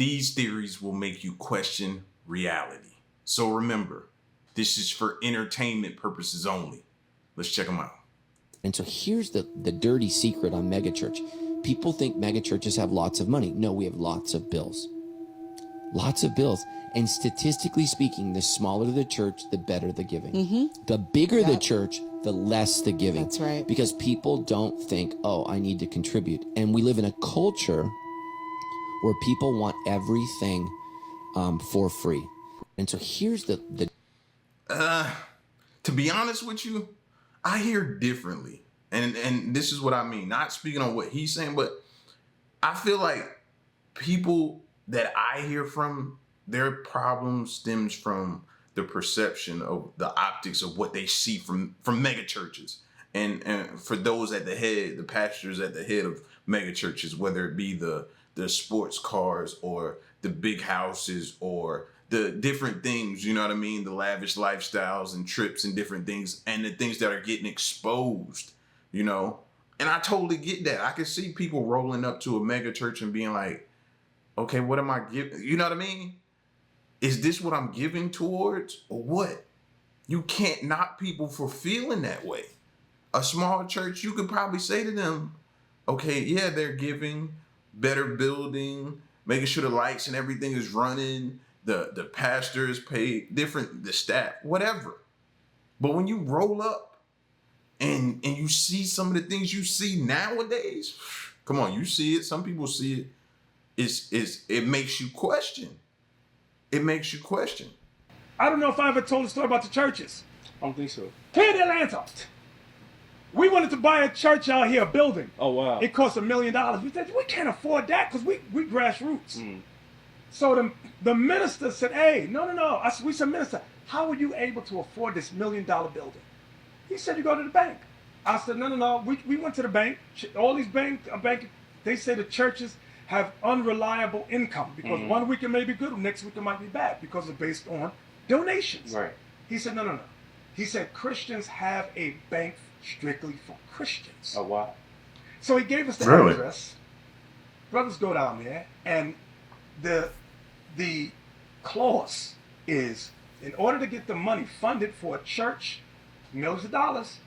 These theories will make you question reality. So remember, this is for entertainment purposes only. Let's check them out. And so here's the dirty secret on megachurch. People think megachurches have lots of money. No, we have lots of bills. Lots of bills. And statistically speaking, the smaller the church, the better the giving. Mm-hmm. The bigger the church, the less the giving. That's right. Because people don't think, oh, I need to contribute. And we live in a culture where people want everything for free. And so here's the to be honest with you, I hear differently. And this is what I mean. Not speaking on what he's saying, but I feel like people that I hear from, their problem stems from the perception of the optics of what they see from mega churches. And for those at the head, the pastors at the head of mega churches, whether it be the sports cars or the big houses or the different things, you know what I mean? The lavish lifestyles and trips and different things, and the things that are getting exposed, you know? And I totally get that. I can see people rolling up to a mega church and being like, okay, what am I giving? You know what I mean? Is this what I'm giving towards or what? You can't knock people for feeling that way. A small church, you could probably say to them, okay, yeah, they're giving, better building, making sure the lights and everything is running, the pastor is paid, different, the staff, whatever. But when you roll up and you see some of the things you see nowadays, come on, you see it, some people see it, it makes you question. It makes you question. I don't know if I ever told a story about the churches. I don't think so. Here in Atlanta, we wanted to buy a church out here, a building. Oh, wow. It cost $1 million. We said, we can't afford that because we grassroots. Mm. So the minister said, hey, no. We said, minister, how are you able to afford this $1 million building? He said, you go to the bank. I said, no. We went to the bank. All these banks, they say the churches have unreliable income because 1 week it may be good, next week it might be bad because it's based on donations. Right. He said, no. He said, Christians have a bank strictly for Christians. Oh, wow. So he gave us the address. Brothers go down there, and the clause is, in order to get the money funded for a church, millions of dollars,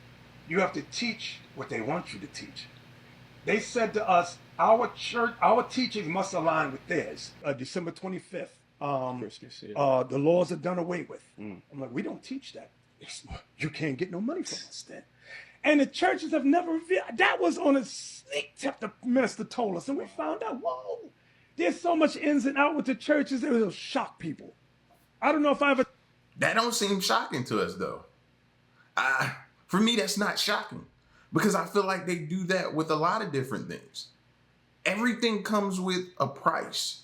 you have to teach what they want you to teach. They said to us, our teachings must align with theirs. December 25th, the laws are done away with. I'm like, we don't teach that. You can't get no money from us then. And the churches have never revealed. That was on a sneak tip the minister told us. And we found out, whoa, there's so much ins and out with the churches, it will shock people. I don't know if I ever... That don't seem shocking to us, though. For me, that's not shocking. Because I feel like they do that with a lot of different things. Everything comes with a price.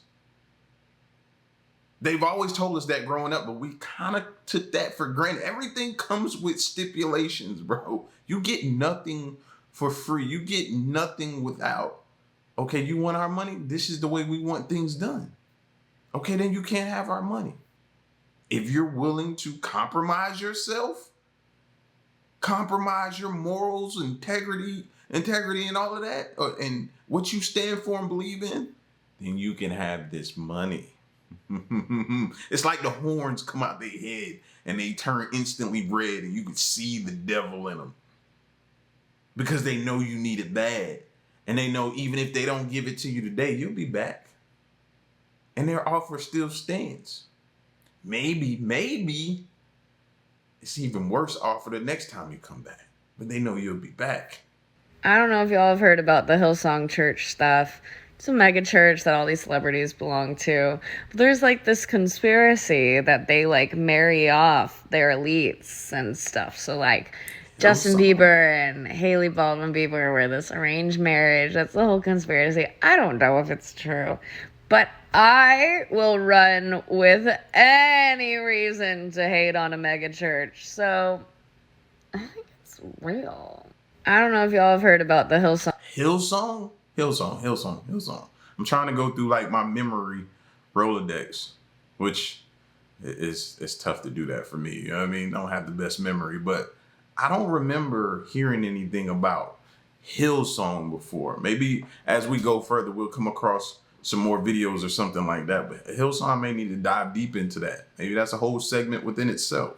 They've always told us that growing up, but we kind of took that for granted. Everything comes with stipulations, bro. You get nothing for free. You get nothing without, okay, you want our money? This is the way we want things done. Okay, then you can't have our money. If you're willing to compromise yourself, compromise your morals, integrity and all of that, and what you stand for and believe in, then you can have this money. It's like the horns come out their head and they turn instantly red and you can see the devil in them. Because they know you need it bad. And they know even if they don't give it to you today, you'll be back. And their offer still stands. Maybe it's even worse offer the next time you come back. But they know you'll be back. I don't know if y'all have heard about the Hillsong Church stuff. It's a mega church that all these celebrities belong to. But there's like this conspiracy that they like marry off their elites and stuff. So like Justin Bieber and Hailey Baldwin Bieber were this arranged marriage. That's the whole conspiracy. I don't know if it's true. But I will run with any reason to hate on a mega church. So I think it's real. I don't know if y'all have heard about the Hillsong. Hillsong. I'm trying to go through like my memory Rolodex, which is tough to do that for me. You know what I mean? I don't have the best memory, but I don't remember hearing anything about Hillsong before. Maybe as we go further, we'll come across some more videos or something like that. But Hillsong may need to dive deep into that. Maybe that's a whole segment within itself.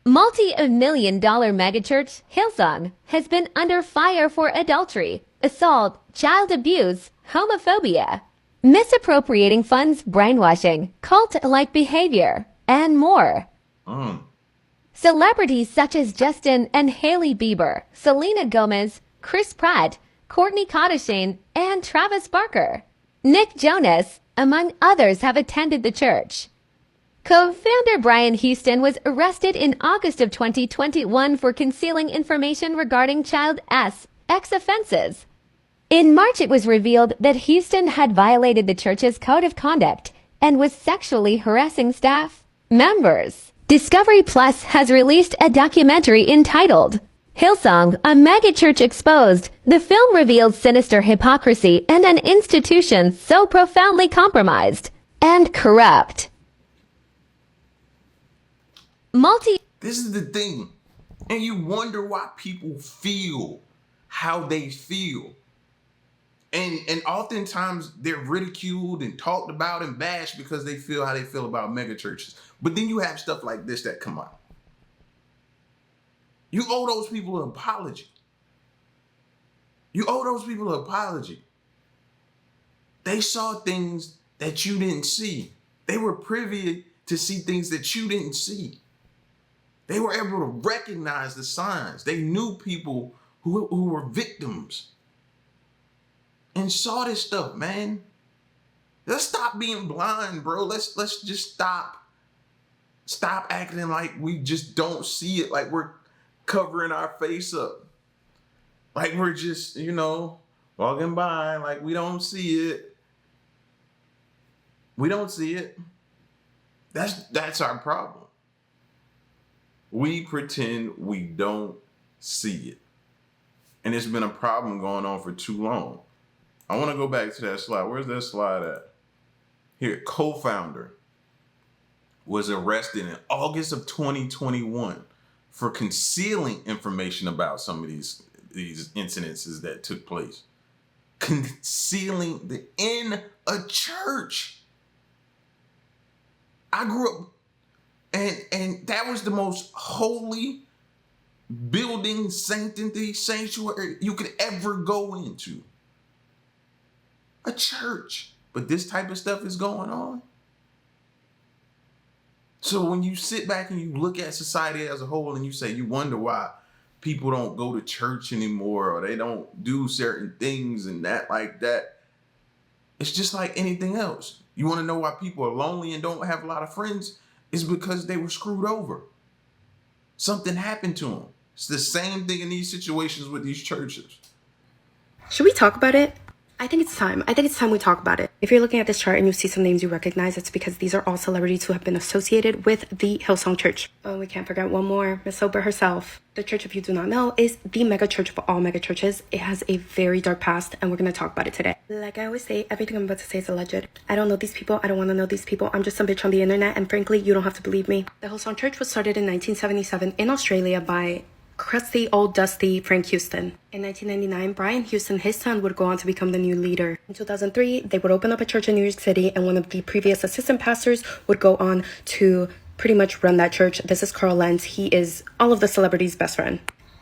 Multi-million-dollar megachurch Hillsong has been under fire for adultery, assault, child abuse, homophobia, misappropriating funds, brainwashing, cult-like behavior, and more. Celebrities such as Justin and Hailey Bieber, Selena Gomez, Chris Pratt, Kourtney Kardashian, and Travis Barker, Nick Jonas, among others, have attended the church. Co-founder Brian Houston was arrested in August of 2021 for concealing information regarding child sex offenses. In March, it was revealed that Houston had violated the church's code of conduct and was sexually harassing staff members. Discovery Plus has released a documentary entitled Hillsong, a megachurch exposed. The film reveals sinister hypocrisy and an institution so profoundly compromised and corrupt. This is the thing. And you wonder why people feel how they feel. And oftentimes they're ridiculed and talked about and bashed because they feel how they feel about megachurches. But then you have stuff like this that come out. You owe those people an apology. You owe those people an apology. They saw things that you didn't see. They were privy to see things that you didn't see. They were able to recognize the signs. They knew people who were victims and saw this stuff, man. Let's stop being blind, bro. Let's just stop acting like we just don't see it, like we're covering our face up, like we're just, walking by, like we don't see it. We don't see it. That's our problem. We pretend we don't see it. And it's been a problem going on for too long. I want to go back to that slide. Where's that slide at? Here, co-founder was arrested in August of 2021 for concealing information about some of these incidences that took place. Concealing in a church. I grew up, and that was the most holy building, sanctuary you could ever go into. A church. But this type of stuff is going on. So when you sit back and you look at society as a whole and you say, you wonder why people don't go to church anymore or they don't do certain things and that like that. It's just like anything else. You want to know why people are lonely and don't have a lot of friends? It's because they were screwed over. Something happened to them. It's the same thing in these situations with these churches. Should we talk about it? I think it's time. I think it's time we talk about it. If you're looking at this chart and you see some names you recognize, it's because these are all celebrities who have been associated with the Hillsong Church. Oh, we can't forget one more, Miss Soper herself. The church, if you do not know, is the mega church of all mega churches. It has a very dark past, and we're going to talk about it today. Like I always say, everything I'm about to say is alleged. I don't know these people. I don't want to know these people. I'm just some bitch on the internet, and frankly, you don't have to believe me. The Hillsong Church was started in 1977 in Australia by crusty old dusty Frank Houston. In 1999, Brian Houston, his son, would go on to become the new leader. In 2003, they would open up a church in New York City, and one of the previous assistant pastors would go on to pretty much run that church. This is Carl Lenz. He is all of the celebrities' best friend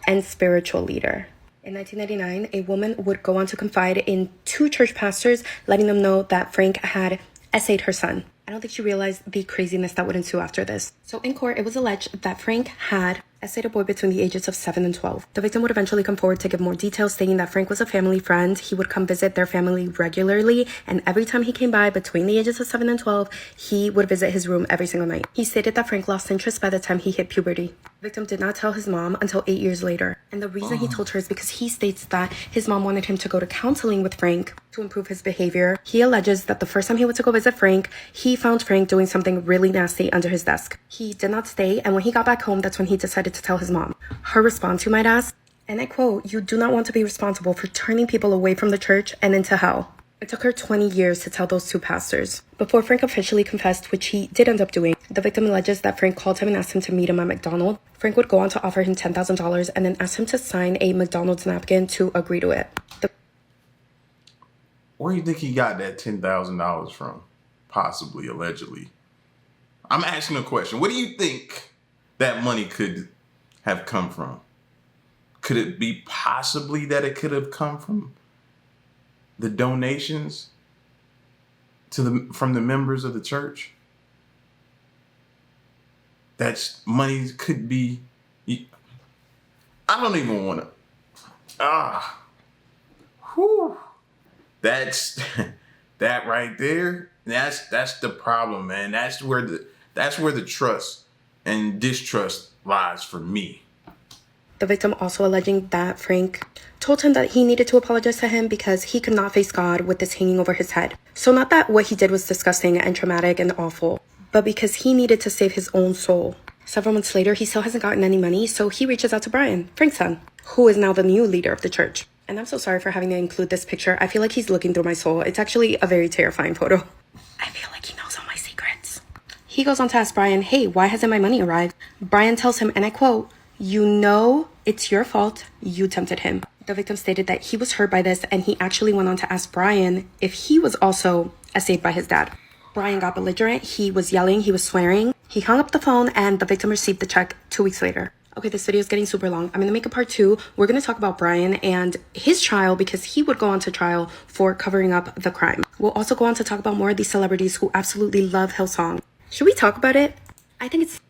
and spiritual leader. In 1999, a woman would go on to confide in two church pastors, letting them know that Frank had essayed her son. I don't think she realized the craziness that would ensue after this. So in court, it was alleged that Frank had essayed a boy between the ages of 7 and 12. The victim would eventually come forward to give more details, stating that Frank was a family friend. He would come visit their family regularly, and every time he came by between the ages of 7 and 12, he would visit his room every single night. He stated that Frank lost interest by the time he hit puberty. The victim did not tell his mom until 8 years later. And the reason he told her is because he states that his mom wanted him to go to counseling with Frank to improve his behavior. He alleges that the first time he went to go visit Frank, he found Frank doing something really nasty under his desk. He did not stay, and when he got back home, that's when he decided to tell his mom. Her response, you might ask, and I quote, "You do not want to be responsible for turning people away from the church and into hell." It took her 20 years to tell those two pastors. Before Frank officially confessed, which he did end up doing, the victim alleges that Frank called him and asked him to meet him at McDonald's. Frank would go on to offer him $10,000 and then ask him to sign a McDonald's napkin to agree to it. where do you think he got that $10,000 from? Possibly, allegedly. I'm asking a question. What do you think that money could have come from? Could it be possibly that it could have come from the donations from the members of the church? That's money could be. I don't even want to. Whew. That's that right there. That's the problem, man. That's where the trust and distrust lies for me. The victim also alleging that Frank told him that he needed to apologize to him because he could not face God with this hanging over his head. So not that what he did was disgusting and traumatic and awful, but because he needed to save his own soul. Several months later, he still hasn't gotten any money, so he reaches out to Brian, Frank's son, who is now the new leader of the church. And I'm so sorry for having to include this picture. I feel like he's looking through my soul. It's actually a very terrifying photo. I feel like he knows all my secrets. He goes on to ask Brian, hey, why hasn't my money arrived? Brian tells him, and I quote, "You know it's your fault. You tempted him." The victim stated that he was hurt by this, and he actually went on to ask Brian if he was also essayed by his dad. Brian got belligerent. He was yelling. He was swearing. He hung up the phone, and the victim received the check 2 weeks later. Okay, this video is getting super long. I'm going to make a part 2. We're going to talk about Brian and his trial because he would go on to trial for covering up the crime. We'll also go on to talk about more of these celebrities who absolutely love Hillsong. Should we talk about it? I think it's...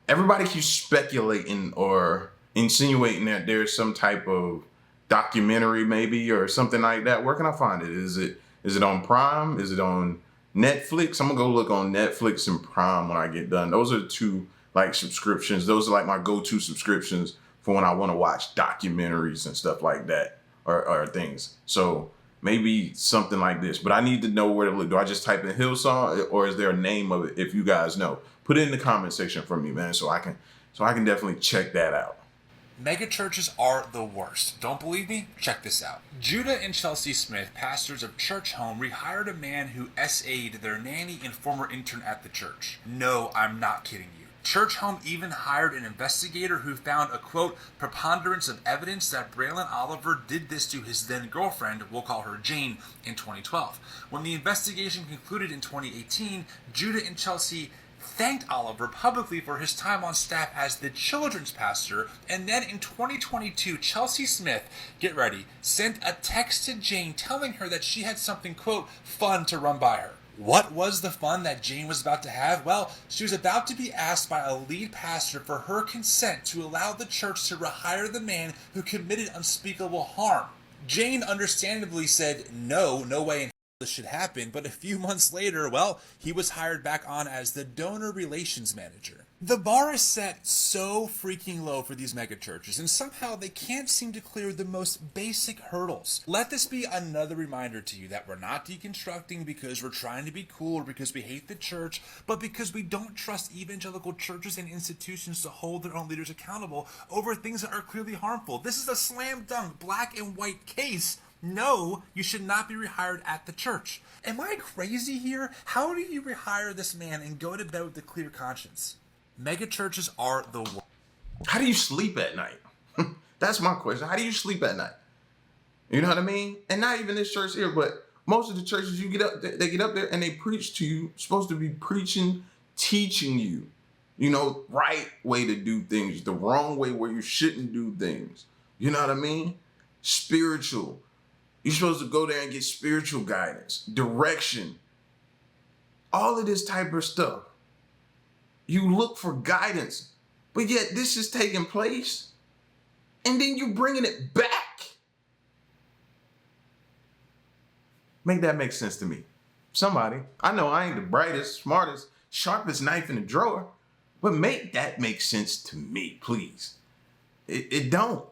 Everybody keeps speculating or insinuating that there's some type of documentary maybe or something like that. Where can I find it? Is it on Prime? Is it on Netflix? I'm gonna go look on Netflix and Prime when I get done. Those are 2 like subscriptions. Those are like my go-to subscriptions for when I want to watch documentaries and stuff like that or things. So maybe something like this, but I need to know where to look. Do I just type in Hillsong or is there a name of it? If you guys know, put it in the comment section for me, man, so I can definitely check that out. Mega churches are the worst. Don't believe me? Check this out. Judah and Chelsea Smith, pastors of Church Home, rehired a man who SA'd their nanny and former intern at the church. No, I'm not kidding you. Church Home even hired an investigator who found a, quote, preponderance of evidence that Braylon Oliver did this to his then girlfriend, we'll call her Jane, in 2012. When the investigation concluded in 2018, Judah and Chelsea thanked Oliver publicly for his time on staff as the children's pastor, and then in 2022, Chelsea Smith, get ready, sent a text to Jane telling her that she had something, quote, fun to run by her. What was the fun that Jane was about to have? Well, she was about to be asked by a lead pastor for her consent to allow the church to rehire the man who committed unspeakable harm. Jane understandably said, no way in hell this should happen, but a few months later, well, he was hired back on as the donor relations manager. The bar is set so freaking low for these mega churches, and somehow they can't seem to clear the most basic hurdles. Let this be another reminder to you that we're not deconstructing because we're trying to be cool or because we hate the church, but because we don't trust evangelical churches and institutions to hold their own leaders accountable over things that are clearly harmful. This is a slam dunk, black and white case. No, you should not be rehired at the church. Am I crazy here? How do you rehire this man and go to bed with a clear conscience? Mega churches are the worst. How do you sleep at night? That's my question. How do you sleep at night? You know what I mean? And not even this church here, but most of the churches you get up, they get up there and they preach to you, supposed to be preaching, teaching you, you know, right way to do things, the wrong way where you shouldn't do things. You know what I mean? Spiritual. You're supposed to go there and get spiritual guidance, direction, all of this type of stuff. You look for guidance, but yet this is taking place, and then you're bringing it back. Make that make sense to me. Somebody. I know I ain't the brightest, smartest, sharpest knife in the drawer, but make that make sense to me, please. It don't.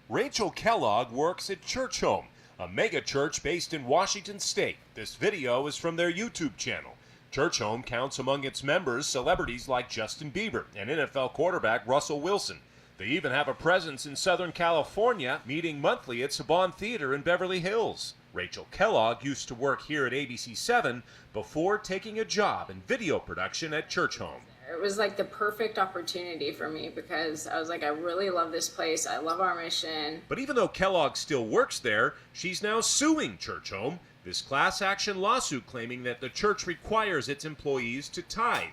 Rachel Kellogg works at Church Home, a mega church based in Washington State. This video is from their YouTube channel. Church Home counts among its members celebrities like Justin Bieber and NFL quarterback Russell Wilson. They even have a presence in Southern California, meeting monthly at Saban Theater in Beverly Hills. Rachel Kellogg used to work here at ABC7 before taking a job in video production at Church Home. It was like the perfect opportunity for me because I was like, I really love this place. I love our mission. But even though Kellogg still works there, she's now suing Church Home, this class action lawsuit claiming that the church requires its employees to tithe.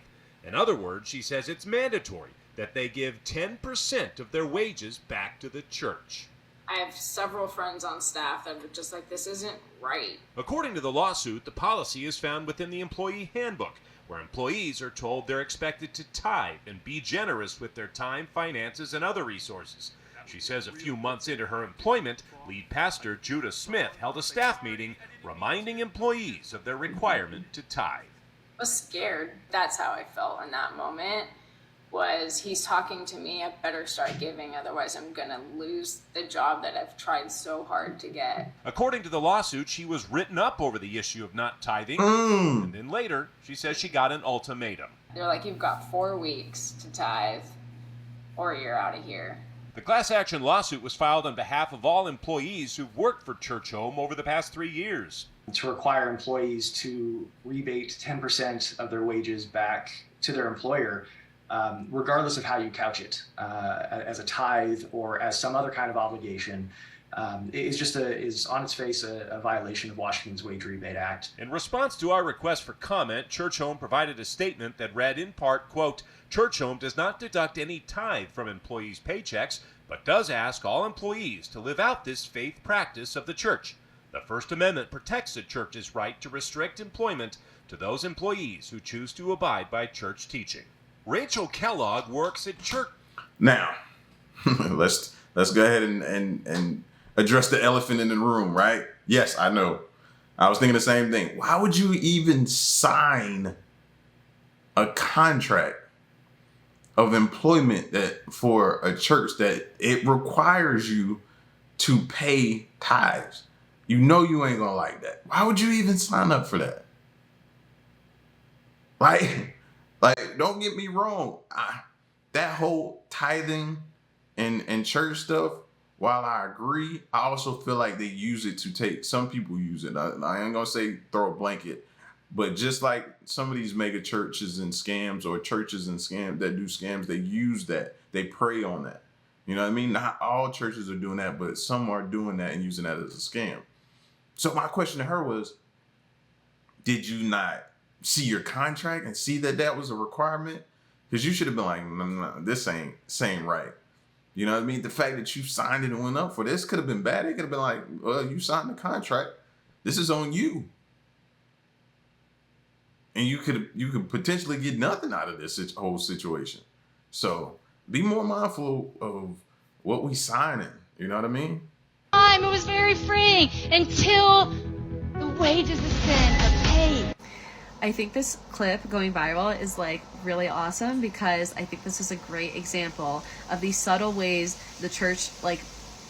In other words, she says it's mandatory that they give 10% of their wages back to the church. I have several friends on staff that are just like, this isn't right. According to the lawsuit, the policy is found within the employee handbook, where employees are told they're expected to tithe and be generous with their time, finances, and other resources. She says a few months into her employment, lead pastor Judah Smith held a staff meeting reminding employees of their requirement to tithe. I was scared. That's how I felt in that moment. Was he's talking to me, I better start giving, otherwise I'm gonna lose the job that I've tried so hard to get. According to the lawsuit, she was written up over the issue of not tithing, and then later, she says she got an ultimatum. They're like, you've got 4 weeks to tithe, or you're out of here. The class action lawsuit was filed on behalf of all employees who've worked for Church Home over the past 3 years. To require employees to rebate 10% of their wages back to their employer, regardless of how you couch it, as a tithe or as some other kind of obligation, is on its face a violation of Washington's Wage Rebate Act. In response to our request for comment, Church Home provided a statement that read in part, quote, Church Home does not deduct any tithe from employees' paychecks, but does ask all employees to live out this faith practice of the church. The First Amendment protects the church's right to restrict employment to those employees who choose to abide by church teaching. Rachel Kellogg works at church. Now, let's go ahead and address the elephant in the room, right? Yes, I know. I was thinking the same thing. Why would you even sign a contract of employment that for a church that it requires you to pay tithes? You know you ain't gonna like that. Why would you even sign up for that? Like, don't get me wrong. That whole tithing and church stuff, while I agree, I also feel like they use it to take, some people use it. I ain't gonna say throw a blanket, but just like some of these mega churches and scams or churches and scams that do scams, they use that. They prey on that. You know what I mean? Not all churches are doing that, but some are doing that and using that as a scam. So my question to her was, did you not see your contract and see that that was a requirement? Because you should have been like, no, this ain't right. You know what I mean? The fact that you signed it and went up for this could have been bad. It could have been like, well, you signed the contract. This is on you. And you could potentially get nothing out of this whole situation. So be more mindful of what we signing. You know what I mean? It was very freeing until the wages of sin are paid. I think this clip going viral is like really awesome because I think this is a great example of these subtle ways the church like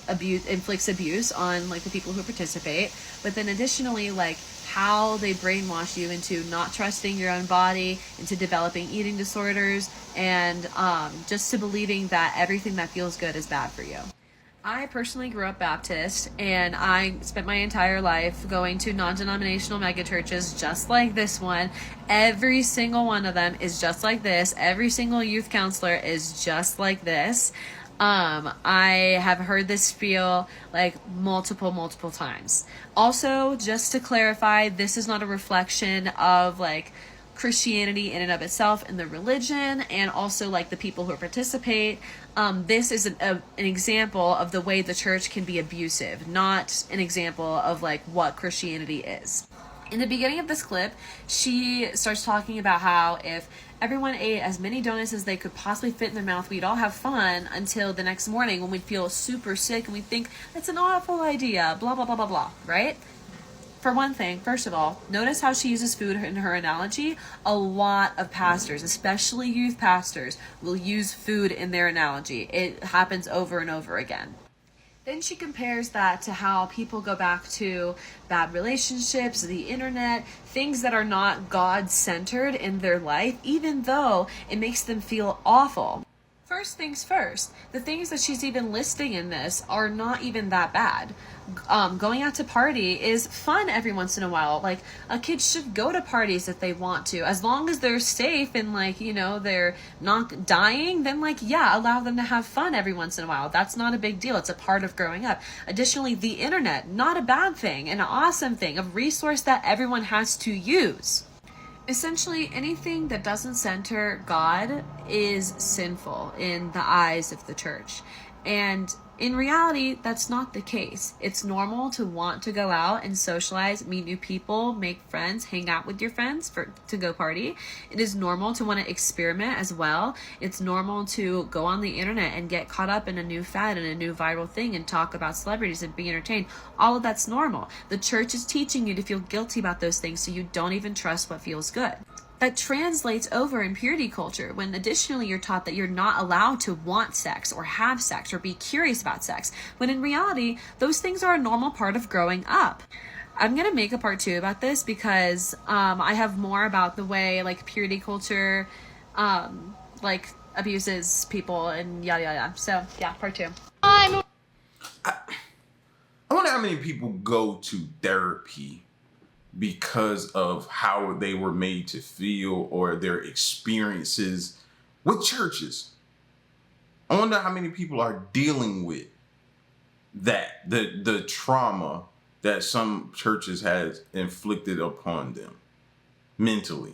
inflicts abuse on like the people who participate, but then additionally like how they brainwash you into not trusting your own body, into developing eating disorders, and just to believing that everything that feels good is bad for you. I personally grew up Baptist, and I spent my entire life going to non-denominational megachurches just like this one. Every single one of them is just like this. Every single youth counselor is just like this. I have heard this spiel like multiple times. Also, just to clarify, this is not a reflection of like Christianity in and of itself and the religion and also like the people who participate. This is an example of the way the church can be abusive, not an example of like what Christianity is. In the beginning of this clip, she starts talking about how if everyone ate as many donuts as they could possibly fit in their mouth, we'd all have fun until the next morning when we'd feel super sick and we'd think, that's an awful idea, blah, blah, blah, blah, blah, right? For one thing, first of all, notice how she uses food in her analogy. A lot of pastors, especially youth pastors, will use food in their analogy. It happens over and over again. Then she compares that to how people go back to bad relationships, the internet, things that are not God-centered in their life, even though it makes them feel awful. First things first, the things that she's even listing in this are not even that bad. Going out to party is fun every once in a while. Like, a kid should go to parties if they want to, as long as they're safe and, like, you know, they're not dying, then, like, yeah, allow them to have fun every once in a while. That's not a big deal. It's a part of growing up. Additionally, the internet, not a bad thing, an awesome thing, a resource that everyone has to use. Essentially, anything that doesn't center God is sinful in the eyes of the church. And in reality, that's not the case. It's normal to want to go out and socialize, meet new people, make friends, hang out with your friends to go party. It is normal to want to experiment as well. It's normal to go on the internet and get caught up in a new fad and a new viral thing and talk about celebrities and be entertained. All of that's normal. The church is teaching you to feel guilty about those things so you don't even trust what feels good. That translates over in purity culture when additionally you're taught that you're not allowed to want sex or have sex or be curious about sex, when in reality, those things are a normal part of growing up. I'm going to make a part 2 about this because I have more about the way like purity culture like abuses people and yada yada. So yeah, part 2. I wonder how many people go to therapy because of how they were made to feel or their experiences with churches. I wonder how many people are dealing with that, the trauma that some churches has inflicted upon them mentally.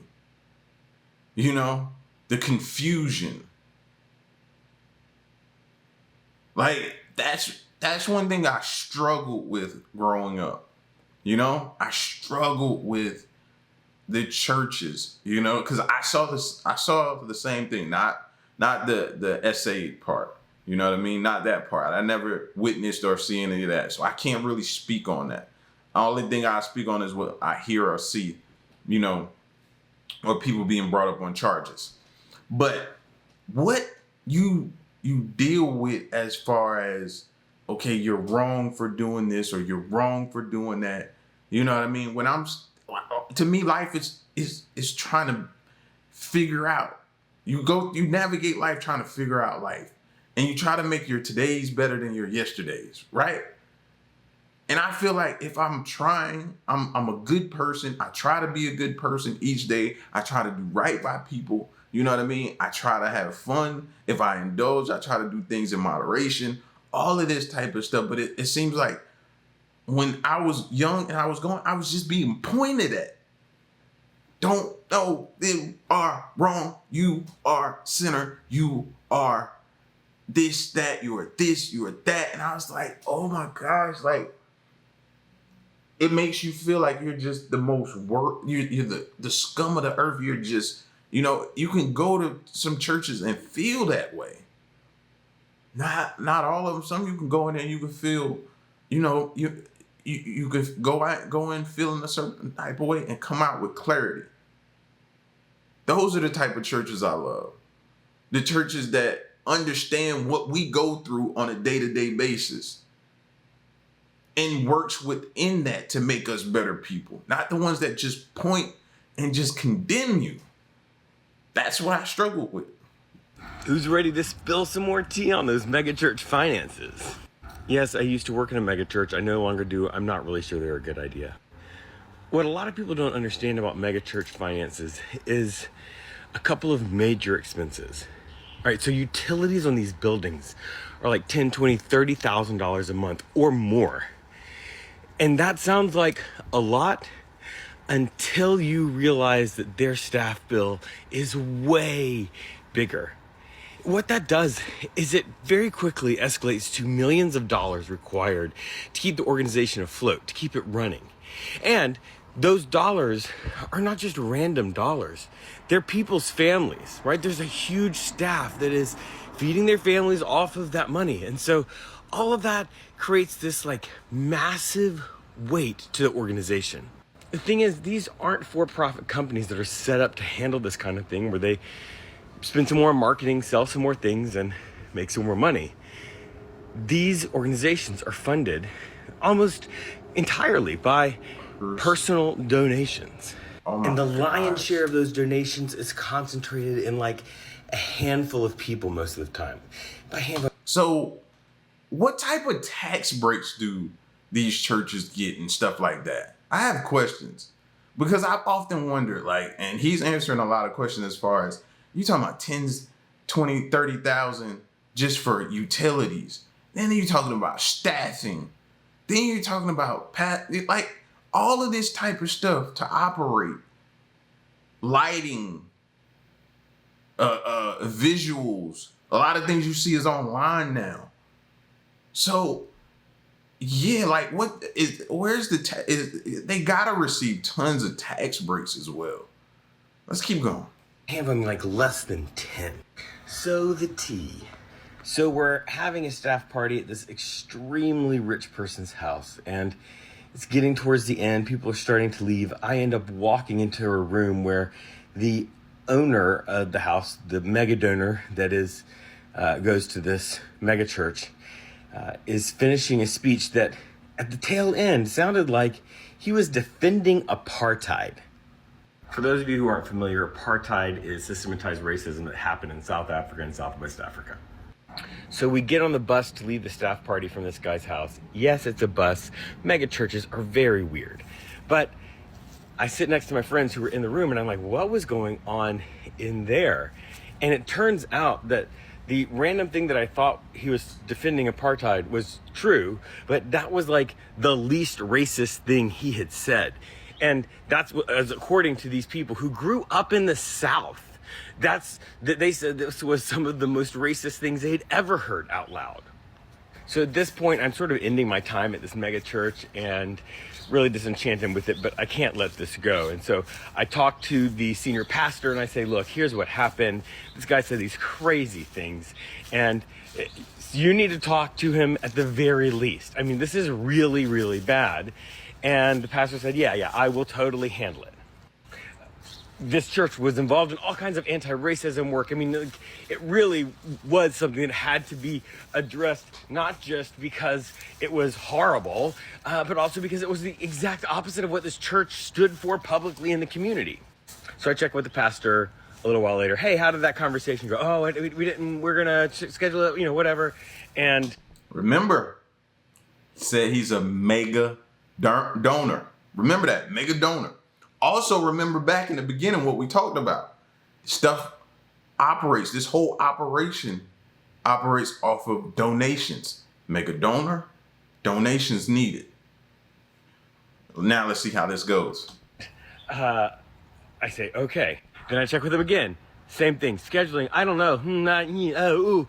You know, the confusion. Like, that's one thing I struggled with growing up. You know, I struggled with the churches, you know, because I saw the same thing, not the essay part, you know what I mean? Not that part. I never witnessed or seen any of that. So I can't really speak on that. The only thing I speak on is what I hear or see, you know, or people being brought up on charges. But what you deal with as far as, okay, you're wrong for doing this or you're wrong for doing that. You know what I mean? To me, life is trying to figure out. You navigate life trying to figure out life. And you try to make your todays better than your yesterdays, right? And I feel like if I'm trying, I'm a good person. I try to be a good person each day. I try to do right by people. You know what I mean? I try to have fun. If I indulge, I try to do things in moderation. All of this type of stuff. But it seems like when I was young and I was just being pointed at. Don't know, you are wrong. You are sinner. You are this, that. You are this, you are that. And I was like, oh my gosh, like, it makes you feel like you're just the most you're the scum of the earth. You're just, you know, you can go to some churches and feel that way. Not all of them. Some you can go in there and you can feel, you know, you could go in feeling a certain type of way and come out with clarity. Those are the type of churches I love. The churches that understand what we go through on a day-to-day basis and works within that to make us better people. Not the ones that just point and just condemn you. That's what I struggle with. Who's ready to spill some more tea on those megachurch finances? Yes, I used to work in a megachurch. I no longer do. I'm not really sure they're a good idea. What a lot of people don't understand about megachurch finances is a couple of major expenses. All right, so utilities on these buildings are like $10,000, $20,000, $30,000 a month or more. And that sounds like a lot until you realize that their staff bill is way bigger. What that does is it very quickly escalates to millions of dollars required to keep the organization afloat, to keep it running. And those dollars are not just random dollars. They're people's families, right? There's a huge staff that is feeding their families off of that money. And so all of that creates this like massive weight to the organization. The thing is, these aren't for-profit companies that are set up to handle this kind of thing where they spend some more on marketing, sell some more things, and make some more money. These organizations are funded almost entirely by personal donations. And the lion's share of those donations is concentrated in like a handful of people most of the time. By handful. So what type of tax breaks do these churches get and stuff like that? I have questions because I've often wondered, like, and he's answering a lot of questions as far as you talking about 10s, 20, 30,000 just for utilities. Then you're talking about staffing. Then you're talking about like all of this type of stuff to operate, lighting, visuals. A lot of things you see is online now. So yeah, like where's the they gotta receive tons of tax breaks as well. Let's keep going. Having like less than 10. So the tea. So we're having a staff party at this extremely rich person's house, and it's getting towards the end. People are starting to leave. I end up walking into a room where the owner of the house, the mega donor that is goes to this mega church, is finishing a speech that at the tail end sounded like he was defending apartheid. For those of you who aren't familiar, apartheid is systematized racism that happened in South Africa and Southwest Africa. So we get on the bus to leave the staff party from this guy's house. Yes, it's a bus. Mega churches are very weird. But I sit next to my friends who were in the room and I'm like, what was going on in there? And it turns out that the random thing that I thought he was defending apartheid was true, but that was like the least racist thing he had said. And that's what, as according to these people who grew up in the South, they said this was some of the most racist things they'd ever heard out loud. So at this point, I'm sort of ending my time at this mega church and really disenchanted with it, but I can't let this go. And so I talk to the senior pastor and I say, look, here's what happened. This guy said these crazy things and you need to talk to him at the very least. I mean, this is really, really bad. And the pastor said, yeah, I will totally handle it. This church was involved in all kinds of anti-racism work. I mean, it really was something that had to be addressed, not just because it was horrible, but also because it was the exact opposite of what this church stood for publicly in the community. So I checked with the pastor a little while later. Hey, how did that conversation go? Oh, we didn't, we're going to schedule it, whatever. And remember, he said he's a mega donor. Remember that, mega donor. Also, remember back in the beginning what we talked about. Stuff operates, this whole operation operates off of donations. Mega donor, donations needed. Now let's see how this goes. I say, okay. Then I check with him again. Same thing, scheduling, I don't know.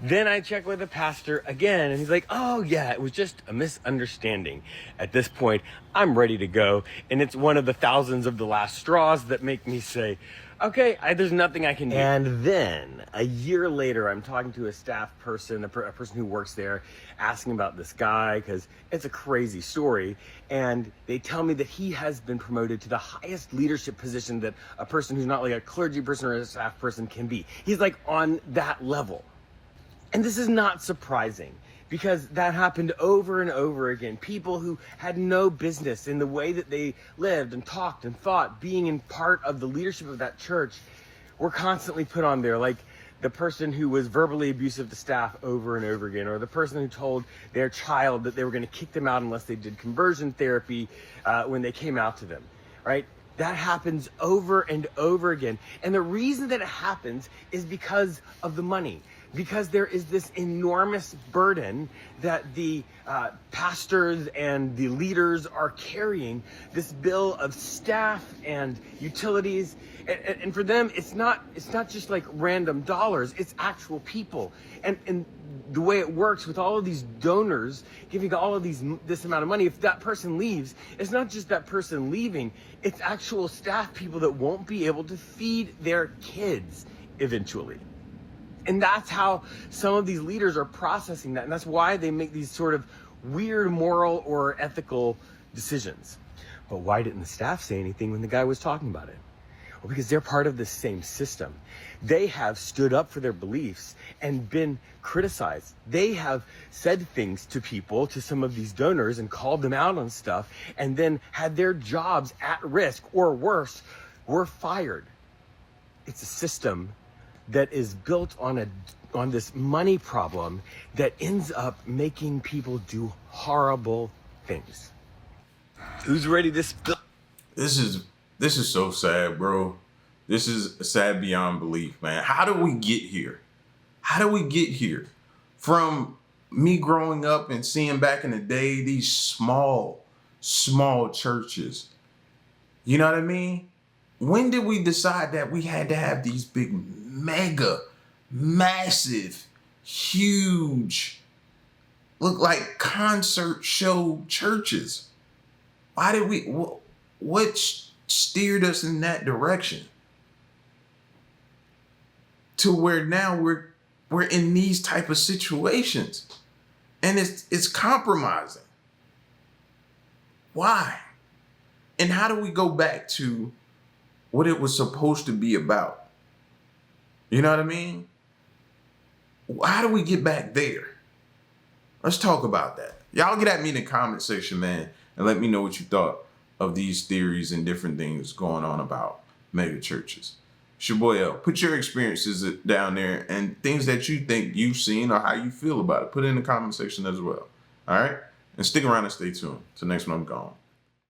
Then I check with the pastor again, and he's like, oh yeah, it was just a misunderstanding. At this point, I'm ready to go, and it's one of the thousands of the last straws that make me say, okay, there's nothing I can do. And then, a year later, I'm talking to a staff person, a person who works there, asking about this guy, because it's a crazy story, and they tell me that he has been promoted to the highest leadership position that a person who's not like a clergy person or a staff person can be. He's like on that level. And this is not surprising, because that happened over and over again. People who had no business in the way that they lived and talked and thought, being in part of the leadership of that church, were constantly put on there, like the person who was verbally abusive to staff over and over again, or the person who told their child that they were going to kick them out unless they did conversion therapy when they came out to them, right? That happens over and over again. And the reason that it happens is because of the money. Because there is this enormous burden that the pastors and the leaders are carrying, this bill of staff and utilities, and for them it's not just like random dollars, it's actual people. And the way it works with all of these donors giving all of this amount of money, if that person leaves, it's not just that person leaving, it's actual staff people that won't be able to feed their kids eventually. And that's how some of these leaders are processing that. And that's why they make these sort of weird moral or ethical decisions. But why didn't the staff say anything when the guy was talking about it? Well, because they're part of the same system. They have stood up for their beliefs and been criticized. They have said things to people, to some of these donors, and called them out on stuff, and then had their jobs at risk, or worse, were fired. It's a system that is built on this money problem that ends up making people do horrible things. Who's ready to spill? This is so sad, bro. This is sad beyond belief, man. How do we get here? How do we get here? From me growing up and seeing back in the day these small churches. You know what I mean? When did we decide that we had to have these big, mega, massive, huge, look like concert show churches? Why did we, what steered us in that direction? To where now we're in these type of situations. And it's compromising. Why? And how do we go back to what it was supposed to be about? You know what I mean? How do we get back there? Let's talk about that. Y'all get at me in the comment section, man, and let me know what you thought of these theories and different things going on about mega churches. It's your boy L. Put your experiences down there and things that you think you've seen or how you feel about it. Put it in the comment section as well. All right? And stick around and stay tuned. Till next one, I'm gone.